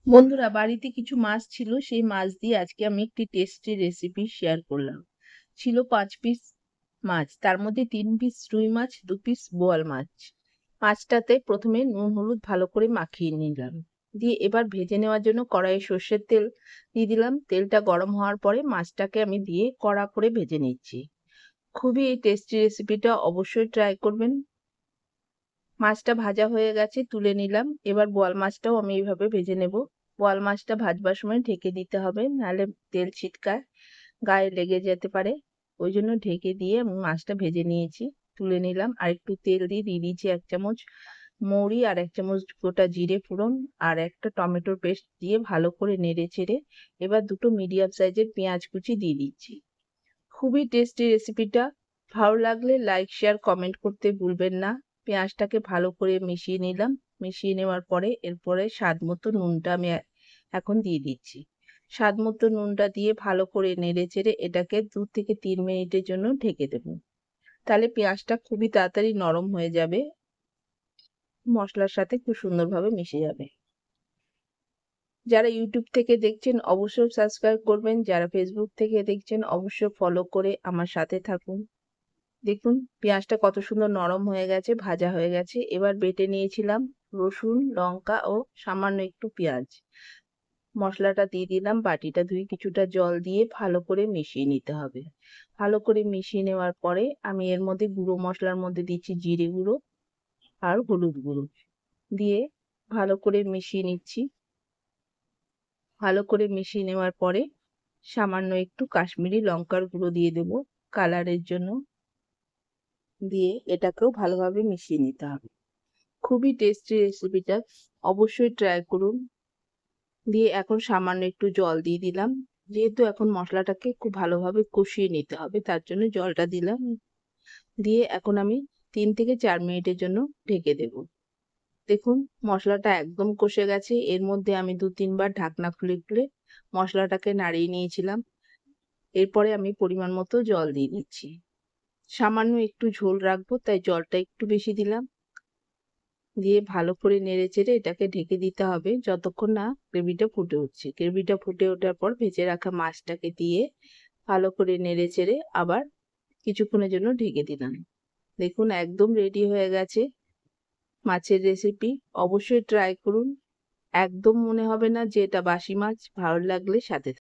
বন্ধুরা, বাড়িতে কিছু মাছ ছিল, সেই মাছ দিয়ে আজকে আমি একটি টেস্টি রেসিপি শেয়ার করলাম। ছিল 5 পিস মাছ, তার মধ্যে 3 পিস রুই মাছ, 2 পিস বোয়াল মাছ। মাছটাতে প্রথমে নুন হলুদ ভালো করে মাখিয়ে নিলাম, দিয়ে এবার ভেজে নেওয়ার জন্য কড়াইয়ে সর্ষের তেল দিয়ে দিলাম। তেলটা গরম হওয়ার পরে মাছটাকে আমি দিয়ে কড়া করে ভেজে নিচ্ছি। খুবই এই টেস্টি রেসিপিটা অবশ্যই ট্রাই করবেন। মাছটা ভাজা হয়ে গেছে, তুলে নিলাম। এবার বোয়াল মাছটাও আমি এইভাবে ভেজে নেব। বোয়াল মাছটা ভাজবার সময় ঢেকে দিতে হবে, নাহলে তেল ছিটকায়, গায়ে লেগে যেতে পারে। ওই জন্য ঢেকে দিয়ে আমি মাছটা ভেজে নিয়েছি, তুলে নিলাম। আর একটু তেল দিয়ে দিয়েছি 1 চামচ মৌরি আর 1 চামচ গোটা জিরে ফোড়ন আর একটা টমেটোর পেস্ট দিয়ে ভালো করে নেড়ে চেড়ে এবার দুটো মিডিয়াম সাইজের পেঁয়াজ কুচি দিয়ে দিচ্ছি। খুবই টেস্টি রেসিপিটা। ভালো লাগলে লাইক শেয়ার কমেন্ট করতে ভুলবেন না। পেঁয়াজটাকে ভালো করে মিশিয়ে নিলাম। মিশিয়ে নেওয়ার পরে এরপরে স্বাদ মতো নুনটা আমি এখন দিয়ে দিচ্ছি। স্বাদ মতো নুনটা দিয়ে ভালো করে নেড়ে চেড়ে এটাকে 2 থেকে 3 মিনিটের জন্য ঢেকে দেব। তাহলে পেঁয়াজটা খুবই তাড়াতাড়ি নরম হয়ে যাবে, মশলার সাথে খুব সুন্দরভাবে মিশে যাবে। যারা ইউটিউব থেকে দেখছেন অবশ্যই সাবস্ক্রাইব করবেন, যারা ফেসবুক থেকে দেখছেন অবশ্যই ফলো করে আমার সাথে থাকুন। দেখুন পেঁয়াজটা কত সুন্দর নরম হয়ে গেছে, ভাজা হয়ে গেছে। এবার বেটে নিয়েছিলাম রসুন, লঙ্কা ও সামান্য একটু পেঁয়াজ। মশলাটা দিয়ে দিলাম, বাটিটা ধুয়ে কিছুটা জল দিয়ে ভালো করে মিশিয়ে নিতে হবে। ভালো করে মিশিয়ে নেওয়ার পরে আমি এর মধ্যে গুঁড়ো মশলার মধ্যে দিচ্ছি জিরে গুঁড়ো আর হলুদ গুঁড়ো দিয়ে ভালো করে মিশিয়ে নিচ্ছি। ভালো করে মিশিয়ে নেওয়ার পরে সামান্য একটু কাশ্মীরি লঙ্কার গুঁড়ো দিয়ে দেব কালারের জন্য, দিয়ে এটাকেও ভালোভাবে মিশিয়ে নিতে হবে। খুবই টেস্টি রেসিপিটা, অবশ্যই ট্রাই করুন। দিয়ে এখন সামান্য একটু জল দিয়ে দিলাম, যেহেতু এখন মশলাটাকে খুব ভালোভাবে কষিয়ে নিতে হবে, তার জন্য জলটা দিলাম। দিয়ে এখন আমি 3 থেকে 4 মিনিটের জন্য ঢেকে দেব। দেখুন মশলাটা একদম কষে গেছে। এর মধ্যে আমি 2-3 বার ঢাকনা খুলে খুলে মশলাটাকে নাড়িয়ে নিয়েছিলাম। এরপরে আমি পরিমাণ মতো জল দিয়ে দিচ্ছি। সামান্য একটু ঝোল রাখবো, তাই জলটা একটু বেশি দিলাম। দিয়ে ভালো করে নেড়ে চেড়ে এটাকে ঢেকে দিতে হবে যতক্ষণ না গ্রেভিটা ফুটে উঠছে। গ্রেভিটা ফুটে ওঠার পর ভেজে রাখা মাছটাকে দিয়ে ভালো করে নেড়ে চেড়ে আবার কিছুক্ষণের জন্য ঢেকে দিলাম। দেখুন একদম রেডি হয়ে গেছে মাছের রেসিপি। অবশ্যই ট্রাই করুন। একদম মনে হবে না যে এটা বাসি মাছ। ভালো লাগলে সাথে